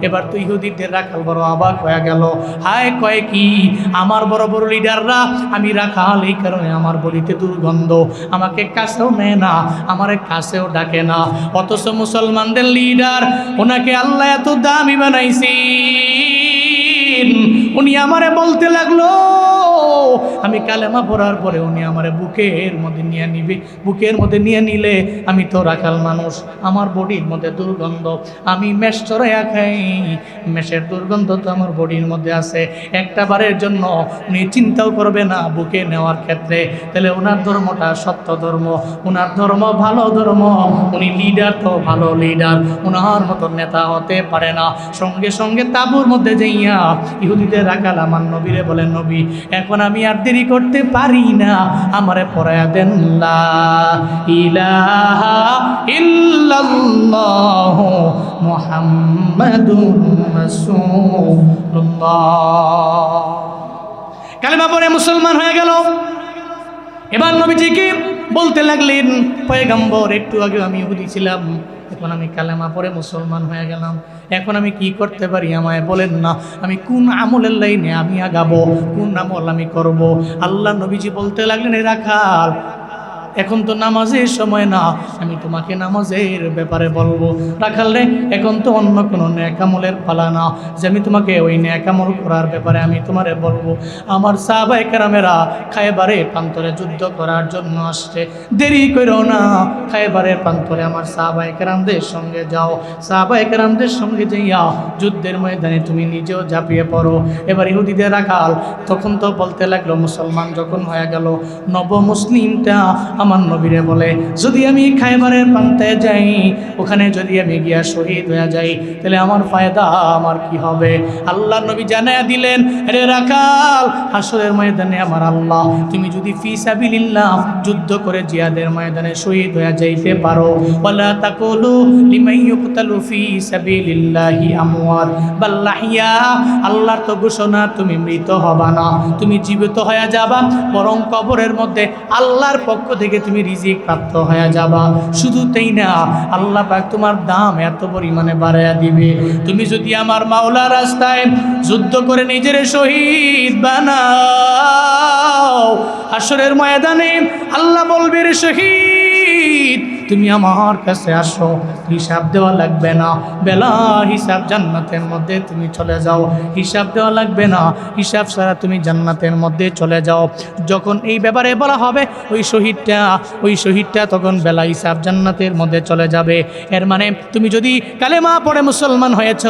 এবার তো ইহুদিদের রাখাল বড় অবাক হয়ে গেল। হায়, কয় কি আমার বড় বড় লিডাররা, আমি রাখাল এই কারণে আমার বডিতে দুর্গন্ধ, আমাকে কাছেও নেয় না, আমার কাছেও ডাকে না। অথচ মুসলমানদের লিডার, ওনাকে আল্লাহ এত দামি বানাইছি, উনি আমারে বলতে লাগলো, আমি কালেমা পড়ার পরে উনি আমারে বুকের মধ্যে নিয়ে নিবে, বুকের মধ্যে নিয়ে নিলে আমি তো রাখাল মানুষ, আমার বডির মধ্যে দুর্গন্ধ, আমি মেষ চড়াইয়া খাই, মেষের দুর্গন্ধ তো আমার বডির মধ্যে আছে। একটা বারের জন্য উনি চিন্তাও করবে না বুকে নেওয়ার ক্ষেত্রে। তাহলে ওনার ধর্মটা সত্য ধর্ম, ওনার ধর্ম ভালো ধর্ম, উনি লিডার তো ভালো লিডার, ওনার মতো নেতা হতে পারে না। সঙ্গে সঙ্গে তাঁবুর মধ্যে যাইয়া ইহুদিদের রাখাল আমার নবীরে বলেন, নবী এখন আমি আর দেরি করতে পারি না, আমারে পড়ায়া দেন লা ইলাহা ইল্লাল্লাহ মুহাম্মাদুর রাসূলুল্লাহ। কালেমা পড়ে মুসলমান হয়ে গেল। এবার নবীজিকে বলতে লাগলেন, পয়গম্বর একটু আগে আমি ইহুদি ছিলাম, এখন আমি কালেমা পড়ে মুসলমান হয়ে গেলাম, এখন আমি কি করতে পারি আমায় বলেন না, আমি কোন আমলের লাইনে আমি আগাবো, কোন আমল আমি করব? আল্লাহ নবীজি বলতে লাগলেন, এ রাখাল এখন তো নামাজের সময় না, আমি তোমাকে নামাজের ব্যাপারে বলবো। রাখাল রে, এখন তো অন্য কোনো নেকামলের পালা না যে আমি তোমাকে ওই নেকামল করার ব্যাপারে আমি তোমারে বলবো। আমার সাহাবায়ে কেরামেরা খায়বারের প্রান্তরে যুদ্ধ করার জন্য আসছে, দেরি করো না, খায়বারের প্রান্তরে আমার সাহাবায়ে কেরামদের সঙ্গে যাও, সাহাবায়ে কেরামদের সঙ্গে যাইয়া যুদ্ধের ময়দানে তুমি নিজেও ঝাঁপিয়ে পড়ো। এবার ইহুদিদের রাখাল তখন তো বলতে লাগলো, মুসলমান যখন হয়ে গেল, নব মুসলিমটা আমার নবীরে বলে, যদি আমি খায়বারের প্রান্তে যাই, ওখানে যদি আমি গিয়া শহীদ হয়ে যাই, তাহলে আমার ফায়দা আমার কি হবে? আল্লাহ নবী জানায়া দিলেন, আরে রাখাল, হাসরের ময়দানে আমার আল্লাহ, তুমি যদি ফি সাবিলিল্লাহ যুদ্ধ করে জিহাদের ময়দানে শহীদ হয়ে যাইতে পারো, ওয়ালা তাকুলু লিমান ইউকতালু ফি সাবিলিল্লাহি আমওয়াত বাল আহইয়া, আল্লাহর তো ঘোষণা তুমি মৃত হবা না, তুমি জীবিত হয়ে যাবা, বরং কবরের মধ্যে আল্লাহর পক্ষ থেকে তুমি রিজিক প্রাপ্ত হয়ে যাবা। শুধু তাই না, আল্লাহ পাক তোমার দাম এত পরিমাণে বাড়াইয়া দিবে, তুমি যদি আমার মাওলার রাস্তায় যুদ্ধ করে নিজের শহীদ বানাও, হাসরের ময়দানে আল্লাহ বলবে, রে শহীদ তুমি আমার কাছে আসো, হিসাব দেওয়া লাগবে না, বেলা হিসাব জান্নাতের মধ্যে তুমি চলে যাও, হিসাব দেওয়া লাগবে না, হিসাব ছাড়া তুমি জান্নাতের মধ্যে চলে যাও। যখন এই ব্যাপারে বলা হবে, ওই শহীদটা তখন বেলা হিসাব জান্নাতের মধ্যে চলে যাবে। এর মানে তুমি যদি কালেমা পড়ে মুসলমান হয়েছ,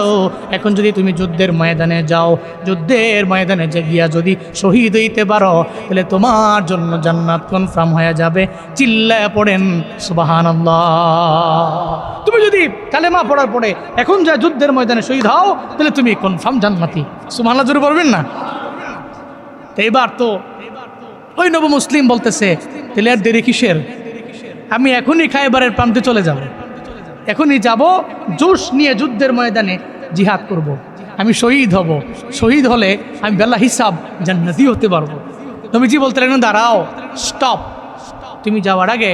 এখন যদি তুমি যুদ্ধের ময়দানে যাও, যুদ্ধের ময়দানে যে গিয়া যদি শহীদ হইতে পারো, তাহলে তোমার জন্য জান্নাত কনফার্ম হয়ে যাবে। চিল্লায় পড়েন সুবহানাল্লাহ। তুমি যদি কালেমা পড়ার পরে এখন যা যুদ্ধের ময়দানে শহীদ হও, তাহলে তুমি কনফার্ম জান্নাতি। সুবহানাল্লাহ জোরে বলবেন না? তো এবার তো ওই নব মুসলিম বলতেছে, তাহলে আর দেরি কিসের? আমি এখনই খায়বারের প্রান্তে চলে যাব, এখনই যাব, জোশ নিয়ে যুদ্ধের ময়দানে জিহাদ করব, আমি শহীদ হব, শহীদ হলে আমি বেলা হিসাব জান্নাতি হতে পারবো। নবীজি বলতে লাগলেন, দাঁড়াও, স্টপ, তুমি যাওয়ার আগে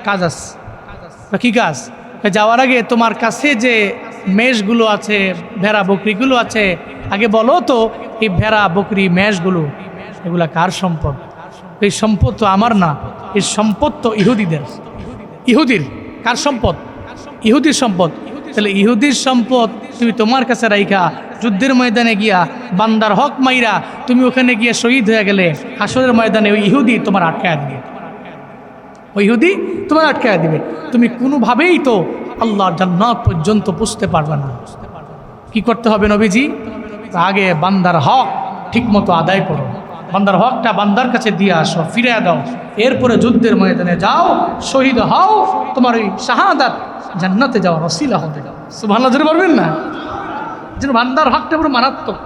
কাজ আছে। কি কাজ? যাওয়ার আগে তোমার কাছে যে মেষগুলো আছে, ভেড়া বকরিগুলো আছে, আগে বলো তো এই ভেড়া বকরি মেষগুলো এগুলা কার সম্পদ? এই সম্পদ তো আমার না, এই সম্পদ তো ইহুদিদের। ইহুদির কার সম্পদ? ইহুদির সম্পদ। তাহলে ইহুদির সম্পদ তুমি তোমার কাছে রাইখা যুদ্ধের ময়দানে গিয়া বান্দার হক মাইরা তুমি ওখানে গিয়ে শহীদ হয়ে গেলে, হাসরের ময়দানে ওই ইহুদি তোমার আটকায় দিবে, ওই ইহুদি তোমার আটকায় দিবে, তুমি কোনোভাবেই তো আল্লাহর জান্নাত পর্যন্ত পৌঁছতে পারবে না। কি করতে হবে নবীজি? আগে বান্দার হক ঠিকমতো আদায় করো, বান্দার হকটা বান্দার কাছে দিয়ে আসো, ফিরে দাও, এরপরে যুদ্ধের ময়দানে যাও, শহীদ হও, তোমার ওই শাহাদাত জান্নাতে যাওয়ার ওসিলা হবে। সুবহানাল্লাহ জোরে বলবেন না? যেন বান্দার হকটা পুরো মারাত্মক।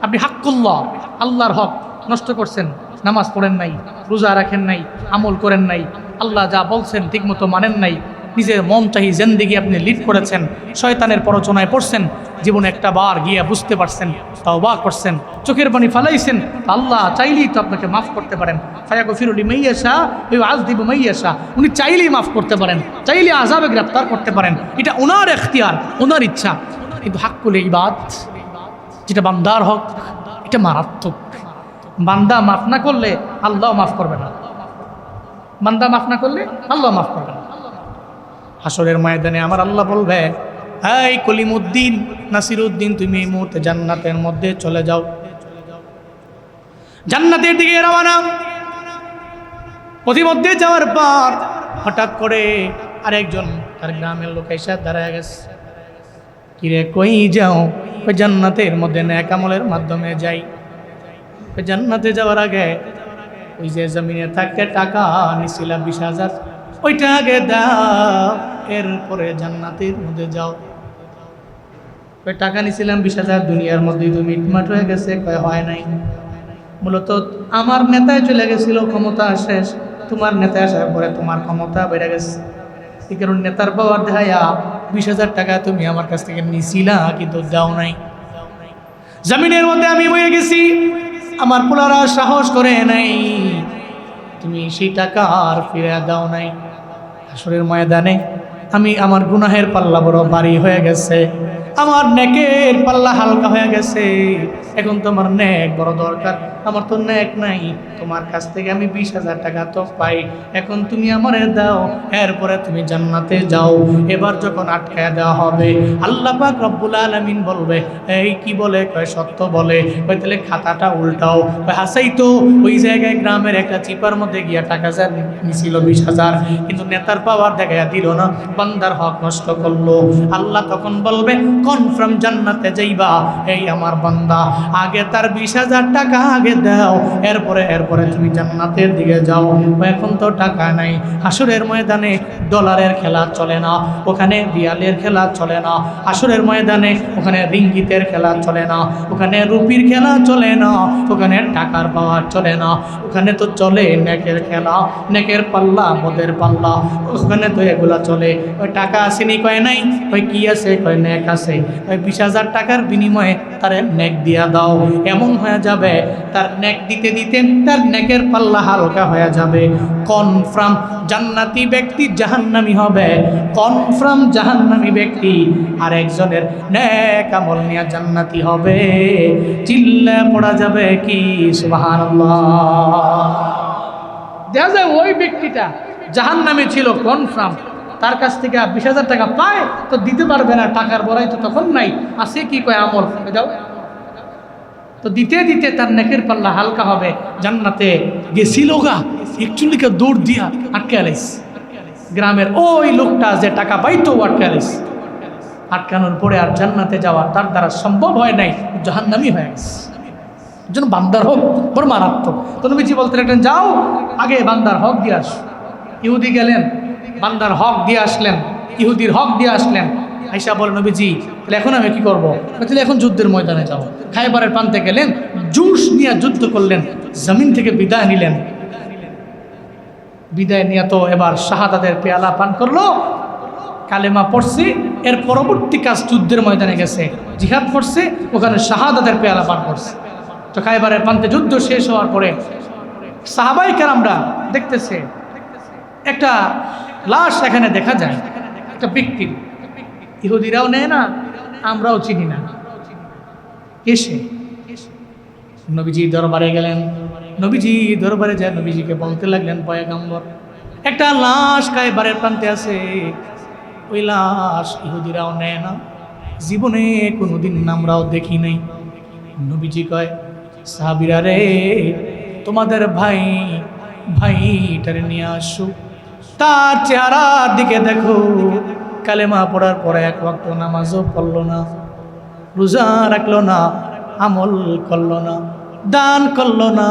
আপনি হাক্কুল্লাহ, আল্লাহর হক নষ্ট করছেন, নামাজ পড়েন নাই, রোজা রাখেন নাই, আমল করেন নাই, আল্লাহ যা বলছেন ঠিকমতো মানেন নাই, নিজের মন চাহি জিন্দেগি আপনি লিড করেছেন, শয়তানের প্ররোচনায় পড়ছেন, জীবনে একটা বার গিয়ে বুঝতে পারছেন, তাওবা করছেন, চোখের পানি ফালাইছেন, আল্লাহ চাইলেই তো আপনাকে মাফ করতে পারেন। ফায়াগফিরু লিমান ইয়াশা ওয়া ইউআযযিবু মান ইয়াশা, উনি চাইলেই মাফ করতে পারেন, চাইলে আযাবে গ্রেফতার করতে পারেন, এটা ওনার এখতিয়ার, ওনার ইচ্ছা। কিন্তু হাক্কুল ইবাদ, যেটা বান্দার হক, এটা মারাত্মক। বান্দা মাফ না করলে আল্লাহ মাফ করবে না, বান্দা মাফ না করলে আল্লাহ মাফ করবে না। হাসরের ময়দানে আমার আল্লাহ বলবে, এই কলিমউদ্দিন, নাসিরউদ্দিন, তুমি এই মুহূর্তে জান্নাতের মধ্যে চলে যাও। জান্নাতের দিকে রওনা। পথিমধ্যে যাওয়ার পর হঠাৎ করে আরেকজন তার গ্রামের লোক এসে দাঁড়ায় গেছে। কিরে কই যাও? ওই জান্নাতের মধ্যে নেক আমলের মাধ্যমে যাই। ওই জান্নাতে যাওয়ার আগে ওই যে জমিনে থাকে টাকা নিছিলা 20,000, ওইটা আগে দাও, এরপরে জান্নাতের মধ্যে যাও। ওই টাকা নিছিলাম 20,000, দুনিয়ার মধ্যে তুমি মিটমাট হয়ে গেছে। কয় হয় নাই, মূলত আমার নেতায় চলে গেছিল, ক্ষমতা শেষ। তোমার নেতায় আসার পরে তোমার ক্ষমতা বেড়ে গেছে, এই কারণে নেতার পাওয়ার দেখাইয়া 20,000 টাকা তুমি আমার কাছ থেকে নিছিলা, কিন্তু দাও নাই। জমিনের মধ্যে আমি বয়ে গেছি, আমার পোলারা সাহস করে নাই, তুমি সেই টাকা আর ফিরে দাও নাই। হাসরের ময়দানে আমি আমার গুনাহের পাল্লা বড় ভারী হয়ে গেছে, আমার নেকের পাল্লা হালকা হয়ে গেছে। এখন তোমার নেক বড় দরকার, আমার তো নেক নাই। তোমার কাছ থেকে আমি 20,000 টাকা তো পাই, এখন তুমি আমারে দাও, এরপরে তুমি জান্নাতে যাও। এবার যখন আটকায় দেওয়া হবে, আল্লাহ পাক রব্বুল আলামিন বলবে, এই কি বলে? কয় সত্য বলে। কয় তাহলে খাতাটা উল্টাও। কয় হাসাই তো, ওই জায়গায় গ্রামের একটা চিপার মধ্যে গিয়া টাকা নিছিল 20,000, কিন্তু নেতার পাওয়ার দেখাইয়া দিল না, বান্দার হক নষ্ট করলো। আল্লাহ তখন বলবে, কনফার্ম জান্নাতে যাইবা, এই আমার বান্দা, আগে তার 20,000 টাকা আগে দাও, এরপরে তুমি জান্নাতের দিকে যাও। এখন তো টাকা নাই। হাসরের ময়দানে ডলারের খেলা চলে না, ওখানে রিয়ালের খেলা চলে না। হাসরের ময়দানে ওখানে রিঙ্গিতের খেলা চলে না, ওখানে রুপির খেলা চলে না, ওখানে টাকার পাওয়ার চলে না। ওখানে তো চলে নেকের খেলা, নেকের পাল্লা, মদের পাল্লা, ওখানে তো এগুলা চলে। ওই টাকা আসেনি, কয় নাই। ওই কি আছে? কয় নেক আছে। ওই 20,000 টাকার বিনিময়ে তার নেক দিয়া দাও। এমন হয়ে যাবে, তার নেক দিতে দিতে তার নেকের পাল্লা হালকা হয়ে যাবে। কনফার্ম জান্নাতি ব্যক্তি জাহান্নামী হবে, কনফার্ম জাহান্নামী ব্যক্তি আর একজনের নেক আমল নিয়ে জান্নাতি হবে। চিল্লা পড়া যাবে কি সুবহানাল্লাহ। দেখা যায় ওই ব্যক্তিটা জাহান্নামী ছিল কনফার্ম, তার কাছ থেকে 20,000 টাকা পায় তো দিতে পারবে না, টাকার বড়াই তো তখন নাই, আছে কি কয় আমল যাও তো দিতে দিতে তার নেকের পাল্লা হালকা হবে। জান্নাতে গেছিল গা, একচুয়ালিকে দৌড় দিয়া আটকে আলাইস। গ্রামের ওই লোকটা যে টাকা পাইতো আটকে আলাইস, আটকানোর পরে আর জান্নাতে যাওয়া তার দ্বারা সম্ভব হয় নাই, জাহান্নামী হয়ে গেছে। জন্য বান্দার হক বড় মারাত্মক। তো নবীজি বলতে লাগলেন, যাও আগে বান্দার হক দিয়ে আস। ইহুদি গেলেন, বান্দার হক দিয়ে আসলেন, ইহুদির হক দিয়ে আসলেন। আয়েশা বলেন, নবীজি তাহলে এখন আমি কি করবো? তাহলে এখন যুদ্ধের ময়দানে যাও। খায়বারের প্রান্তে গেলেন, জুস নিয়ে যুদ্ধ করলেন, জমিন থেকে বিদায় নিলেন। বিদায় নিয়ে তো এবার শাহাদাতের পেয়ালা পান করলো, কালেমা পড়ছে। এর পরবর্তী কাজ যুদ্ধের ময়দানে গেছে, জিহাদ করছে, ওখানে শাহাদাতের পেয়ালা পান করছে। তো খায়বারের প্রান্তে যুদ্ধ শেষ হওয়ার পরে সাহাবায়ে কেরামরা দেখতেছে একটা লাশ এখানে দেখা যায়, একটা ব্যক্তির। ইহুদিরাও নেয় না, আমরাও চিনি না কে সে। নবীজি দরবারে গেলেন, নবীজি দরবারে যায় নবীজিকে বলতে লাগলেন, পয়গম্বর একটা লাশ খায়বারের প্রান্তে আছে, ওই লাশ ইহুদিরাও নেয় না, জীবনে কোনোদিন আমরাও দেখি নাই। নবীজি কয়, সাহাবীরা রে, তোমাদের ভাইটারে নিয়ে আসো, তার চেহারার দিকে দেখো। কালেমা পড়ার পরে এক ওয়াক্ত নামাজও পড়লো না, রোজা রাখলো না, আমল করলো না, দান করলো না,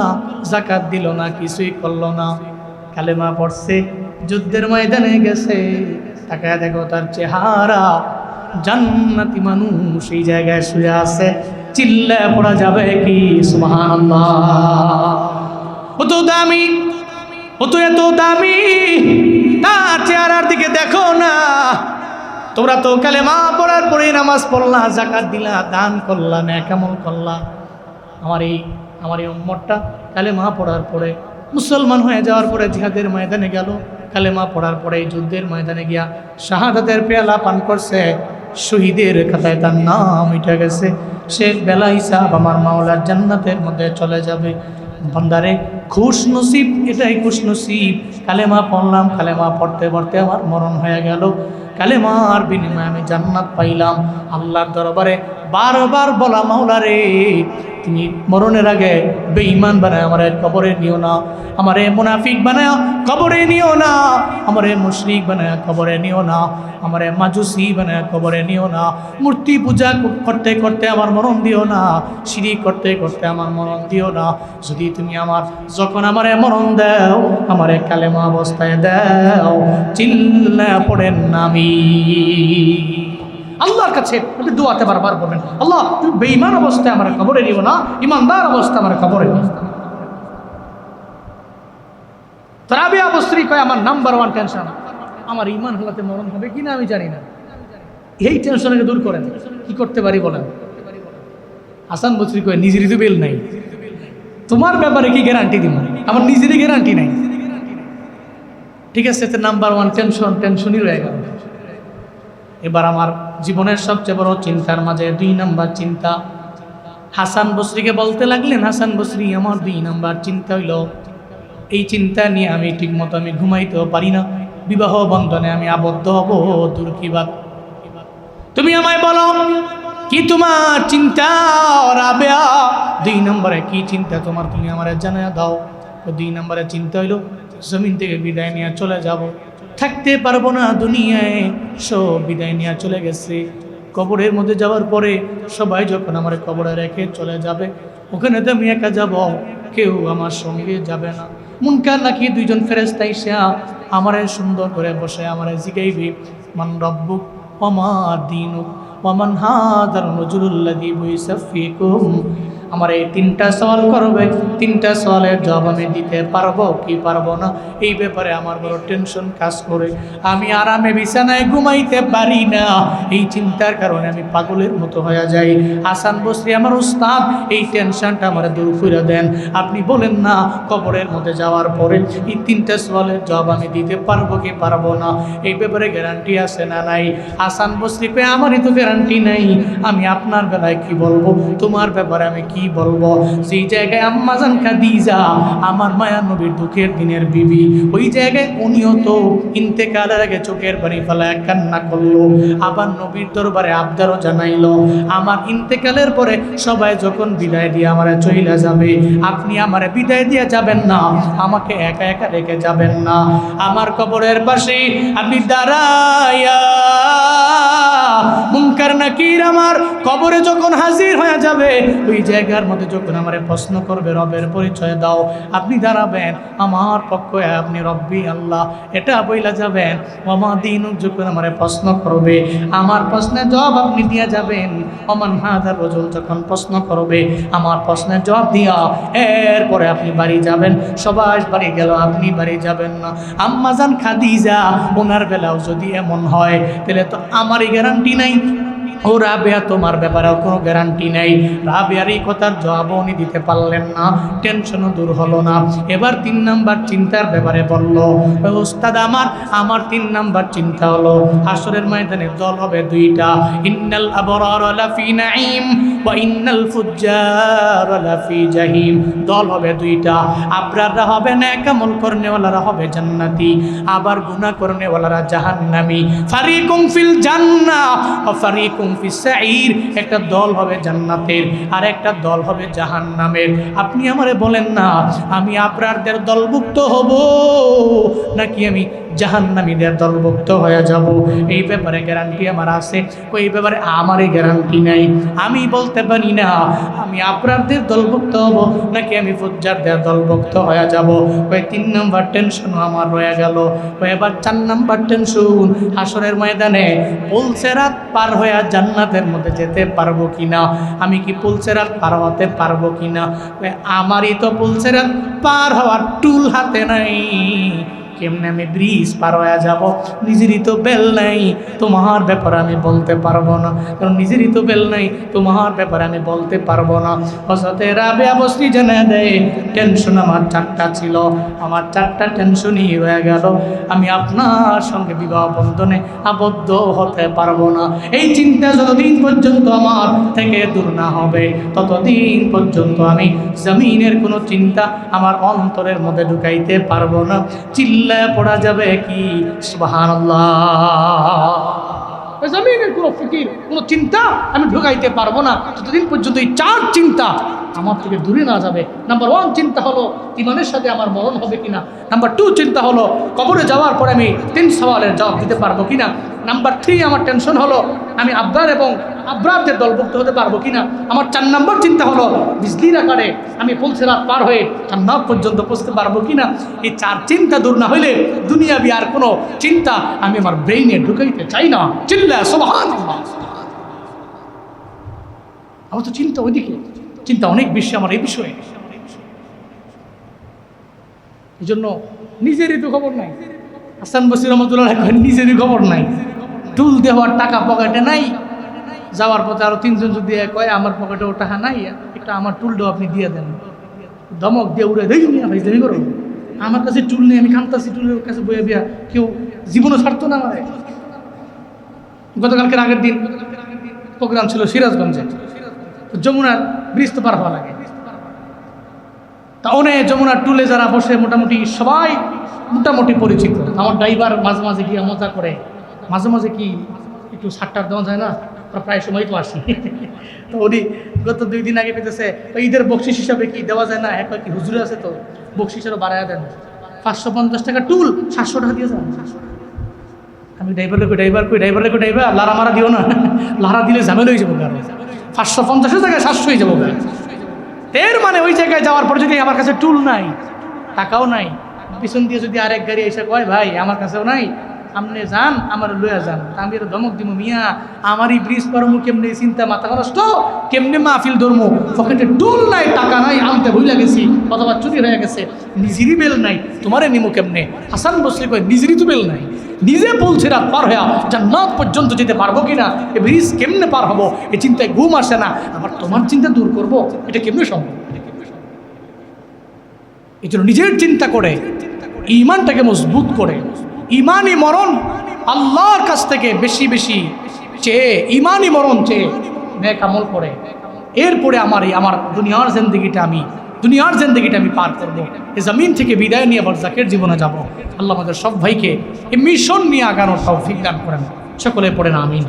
যাকাত দিল না, কিছুই করলো না। কালেমা পড়ছে, যুদ্ধের ময়দানে গেছে, তাকায় দেখো তার চেহারা, জান্নাতি মানুষ এই জায়গায় শুয়ে আছে। চিল্লা পড়া যাবে কি সুবহানাল্লাহ। অত দামি, অত এত দামি, তার চেহারার দিকে দেখো না। তোমরা তো কালেমা পড়ার পরে নামাজ পড়লা, যাকাত দিলা, দান করলা, নেক আমল করলা। আমার এই উম্মতটা কালেমা পড়ার পরে, মুসলমান হয়ে যাওয়ার পরে জিহাদের ময়দানে গেল, কালেমা পড়ার পরে যুদ্ধের ময়দানে গিয়া শাহাদাতের পেয়ালা পান করছে। শহীদের খাতায় তার নাম উঠে গেছে, সে বেলা হিসাব আমার মাওলার জান্নাতের মধ্যে চলে যাবে। বান্দারে খুশ নসিব, এটাই খুশ নসিব। কালেমা পড়লাম, কালেমা পড়তে পড়তে আমার মরণ হয়ে গেল, কালেমার বিনিময়ে আমি জান্নাত পাইলাম। আল্লাহর দরবারে বারবার বলা, মাওলা রে তুমি মরণের আগে বেঈমান বানায় আমারে কবরে নিও না, আমারে মুনাফিক বানায় কবরে নিও না, আমারে মুশরিক বানায় কবরে নিও না, আমারে মাজুসি বানায় কবরে নিও না, মূর্তি পূজা করতে করতে আমার মরণ দিও না, শিরিক করতে করতে আমার মরণ দিও না। যদি তুমি যখন আমারে মরণ দাও, আমারে কালেমা অবস্থায় দাও, চিল্লা পড়েন নামি আল্লাহর কাছে দোয়াতে বারবার বলবেন, আল্লাহ তুমি বেঈমান অবস্থায় আমার কবরে নিও না, ইমানদার অবস্থায় আমার কবরে নিও। রাবিয়া বসরি কয় আমার নাম্বার 1 টেনশন আমার ইমান হালাতে মরণ হবে কিনা আমি জানি না। এই টেনশনকে দূর করেন, কি করতে পারি বলেন? হাসান বসরি কয় নিজেরই তো বেল নাই, তোমার ব্যাপারে কি গ্যারান্টি দিব? আমার নিজেরই গ্যারান্টি নাই। ঠিক আছে, নাম্বার 1 টেনশনই রয়ে গেল। এবার আমার জীবনের সবচেয়ে বড় চিন্তার মাঝে 2 নাম্বার চিন্তা হাসান বসরিকে বলতে লাগলেন, হাসান বসরি আমার 2 নাম্বার চিন্তা হইল, এই চিন্তা নিয়ে আমি ঠিকমতো আমি ঘুমাইতেও পারি না, বিবাহ বন্ধনে আমি আবদ্ধ হব, দূর কি বাত। তুমি আমায় বলো কি তোমার চিন্তা রাবেয়া? 2 নম্বরে কি চিন্তা তোমার, তুমি আমারে জানায় দাও। 2 নম্বরে চিন্তা হইল জমিন থেকে বিদায় নিয়ে চলে যাব, থাকতে পারবো না দুনিয়ায়, সব বিদায় নিয়ে চলে গেছে। কবরের মধ্যে যাওয়ার পরে সবাই যখন আমার কবরে রেখে চলে যাবে, ওখানে তো আমি একা যাব, কেউ আমার সঙ্গে যাবে না। মুনকার নাকি 2 জন ফেরেশতা এসে আমারে সুন্দর করে বসে আমারে জিগাইবে, মান রব্বুক ওয়া মা দীনুক ওয়া মান হাদার রাজুলুল্লাযী বুইসা ফীকুম। আমার এই 3টা সওয়াল করবে, 3টা সওয়ালের জবাব আমি দিতে পারবো কি পারবো না, এই ব্যাপারে আমার বড় টেনশন কাজ করে। আমি আরামে বিছানায় ঘুমাইতে পারি না, এই চিন্তার কারণে আমি পাগলের মতো হয়ে যাই। হাসান বসরি আমার উস্তাদ, এই টেনশনটা আমার দূর করে দেন। আপনি বলেন না কবরের মধ্যে যাওয়ার পরে এই 3টা সওয়ালের জবাব আমি দিতে পারবো কি পারবো না, এই ব্যাপারে গ্যারান্টি আছে না নাই? হাসান বসরি কই আমারই তো গ্যারান্টি নাই, আমি আপনার বেলায় কি বলবো, তোমার ব্যাপারে আমি কি বলবো? সেই জায়গায় আম্মা জান খাদিজা আমার মায়া নবীর দুঃখের দিনের বিবি, ওই জায়গায় উনিও তো ইন্তেকালের আগে চোখের পানি ফেলায় কান্না করলো, আবার নবীর দরবারে আবদারও জানাইলো, আমার ইন্তেকালের পরে সবাই যখন বিদায় দিয়ে আমারে চইলা যাবে, আপনি আমারে বিদায় দিয়ে যাবেন না, আমাকে একা একা রেখে যাবেন না। আমার কবরের পাশে আপনি দাঁড়ায়া মুনকার নাকির আমার কবরে যখন হাজির হয়ে যাবে, ওই জায়গার মধ্যে যখন আমারে প্রশ্ন করবে, রবের পরিচয় দাও, আপনি দাঁড়াবেন আমার পক্ষে, আপনি রব্বি আল্লাহ এটা বইলা যাবেন। ওমা দিনুক যখন আমারে প্রশ্ন করবে, আমার প্রশ্নের জবাব আপনি দিয়া যাবেন। ওমান হাদার রাজুল যখন প্রশ্ন করবে, আমার প্রশ্নের জবাব দিয়া এরপরে আপনি বাড়ি যাবেন। সবাই বাড়ি গেল, আপনি বাড়ি যাবেন না। আম্মা জান খাদিজা ওনার বেলাও যদি এমন হয়, তাহলে তো আমারই গ্যারান্টি নাই, ও রাবেয়া তোমার ব্যাপারেও কোনো গ্যারান্টি নেই। রাবেয়ার এই কথার জবাবও উনি দিতে পারলেন না, টেনশনও দূর হলো না। এবার 3 নাম্বার চিন্তার ব্যাপারে বলল, ওস্তাদ আমার 3 নাম্বার চিন্তা হলো হাসরের ময়দানে দল হবে 2টা, ইন্নাল আবরারা লাফি নাঈম ওয়া ইন্নাল ফুজ্জারা লাফি জাহিম। দল হবে 2টা, আবরাররা হবে নেক আমল করনেওয়ালারা হবে জান্নাতি, আবার গুনাহ করনেওয়ালারা জাহান্নামী। ফারিকুম ফিল জান্নাহ ওয়া ফারিকুম ফিস সাঈর, একটা দল হবে জান্নাতের আর একটা দল হবে জাহান্নামের। আপনি আমারে বলেন না আমি আবরারদের দলভুক্ত হব নাকি আমি জাহান্নামীদের দলভুক্ত হয়ে যাব? এই ব্যাপারে গ্যারান্টি আমার আছে, ওই ব্যাপারে আমারই গ্যারান্টি নাই। আমি বলতে পারি না আমি আবরারদের দলভুক্ত হব নাকি আমি ফুজ্জারদের দলভুক্ত হয়ে যাব। ওই 3 নম্বর টেনশনও আমার রয়ে গেল। ওই এবার 4 নম্বর টেনশন, হাসরের ময়দানে পুলসেরাত পার হয়ে জান্নাতের মধ্যে যেতে পারবো কিনা, আমি কি পুলসেরাত পার হতে পারবো কিনা? আমারই তো পুলসেরাত পার হওয়ার টুল হাতে নাই, কেমনে আমি ব্রিজ পার হয়ে যাব? নিজেরই তো বেল নাই, তোমার ব্যাপারে আমি বলতে পারবো না। কারণ নিজেরই তো বেল নাই, তোমার ব্যাপারে আমি বলতে পারবো না। হযরতে রাবেয়া বসরি জানা দেয়, টেনশন আমার 4টা ছিল, আমার 4টা টেনশনই হয়ে গেল। আমি আপনার সঙ্গে বিবাহ বন্ধনে আবদ্ধ হতে পারবো না। এই চিন্তা যতদিন পর্যন্ত আমার থেকে দূর না হবে, ততদিন পর্যন্ত আমি জমিনের কোনো চিন্তা আমার অন্তরের মধ্যে ঢুকাইতে পারবো না। চিল্লায় পড়া যাবে কি সুবহানাল্লাহ। জমিনের কোনো ফিকির, কোনো চিন্তা আমি ঢুকাইতে পারবো না যতদিন পর্যন্ত এই 4 চিন্তা আমার থেকে দূরে না যাবে। নাম্বার 1 চিন্তা হলো ইমানের সাথে আমার মরণ হবে কিনা। নাম্বার 2 চিন্তা হলো কবরে যাওয়ার পরে আমি 3 সওয়ালের জবাব দিতে পারবো কিনা। নাম্বার 3 আমার টেনশন হলো আমি আব্রার এবং আব্রারদের দলভুক্ত হতে পারবো কিনা। আমার 4 নম্বর চিন্তা হলো বিজলির আকারে আমি পুলসিরাত পার হয়ে জান্নাত পর্যন্ত পৌঁছতে পারবো কিনা। এই 4 চিন্তা দূর না হইলে দুনিয়াবি আর কোনো চিন্তা আমি আমার ব্রেইনে ঢুকাইতে চাই না। চিল্লা সুবহানাল্লাহ। আমার তো চিন্তা ওইদিকে, চিন্তা অনেক বেশি আমার এই বিষয়ে। এই জন্য নিজেরই তো খবর নাই। হাসান বসরি রহমতুল্লাহ নিজেরই খবর নাই, টুল দেওয়ার টাকা পকেটে নাই। যাওয়ার পথে আরো 3 জন যদি কয় আমার পকেটেও টাকা নাই, একটা আমার টুলটাও আপনি দিয়ে দেন। ধমক দিয়ে উড়ে দেই ভাইজানি করো, আমার কাছে টুল নেই, আমি কান্তাছি টুলের কাছে বইয়া বিয়া। কেউ জীবনও ছাড়তো না আমার। গতকালকের আগের দিন প্রোগ্রাম ছিল সিরাজগঞ্জে, যমুনার ব্রিজ তো পার হওয়া লাগে। তা অনেক যমুনার টুলে যারা বসে মোটামুটি সবাই মোটামুটি পরিচিত। আমার ড্রাইভার মাঝে মাঝে গিয়ে মজা করে, মাঝে মাঝে কি একটু সাতটার দেওয়া যায় না, প্রায় সময় তো আসি। তো উনি গত 2 দিন আগে পেতেছে ঈদের বকশিস হিসাবে কি দেওয়া যায় না, একবার কি হুজুরে আছে তো বকশিসেরও বাড়াইয়া দেন, 550 টাকা টুল 700 টাকা দিয়ে যান। আমি ড্রাইভার লারা মারা দিও না, লারা দিলে ঝামেলা হয়ে যাবো। 550 টাকায় 700 হয়ে যাবো। এর মানে ওই জায়গায় যাওয়ার পর যদি আমার কাছে টুল নাই, টাকাও নাই, পিছন দিয়ে যদি আরেক গাড়ি এসে কয় ভাই আমার কাছেও নাই, আপনি যান আমার লইয়া যান, আমি এর ধমক দিব, মিয়া আমারই ব্রিজ পারমু কেমনে, চিন্তা মাথা নষ্ট, কেমনে মাহফিল ধরমু, পকেটে টুল নাই, টাকা নাই, আনতে ভুলে গেছি, অথবা চুরি হয়ে গেছে, নিজেরই বেল নাই, তোমারে নিমু কেমনে। হাসান বসরি কয় নিজেরই তো বেল নাই, নিজে পুলসিরাত পার হইয়া জান্নাত পর্যন্ত যেতে পারবো কিনা, এই ব্রিজ কেমনে পার হবো, এই চিন্তায় ঘুম আসে না, আবার তোমার চিন্তা দূর করব, এটা কেমনে সম্ভব। এই জন্য নিজের চিন্তা করে ঈমানটাকে মজবুত করে, ঈমানি মরণ আল্লাহর কাছ থেকে বেশি বেশি চেয়ে, ঈমানি মরণ চেয়ে নেক আমল করে, এরপরে আমার দুনিয়ার জিন্দেগিটা আমি পার করবো, এই জমিন থেকে বিদায় নিয়ে আবার জাকের জীবনে যাব। আল্লাহ আমাদের সব ভাইকে এই মিশন নিয়ে আগানোর তৌফিক দান করেন। সকলে পড়েন আমিন।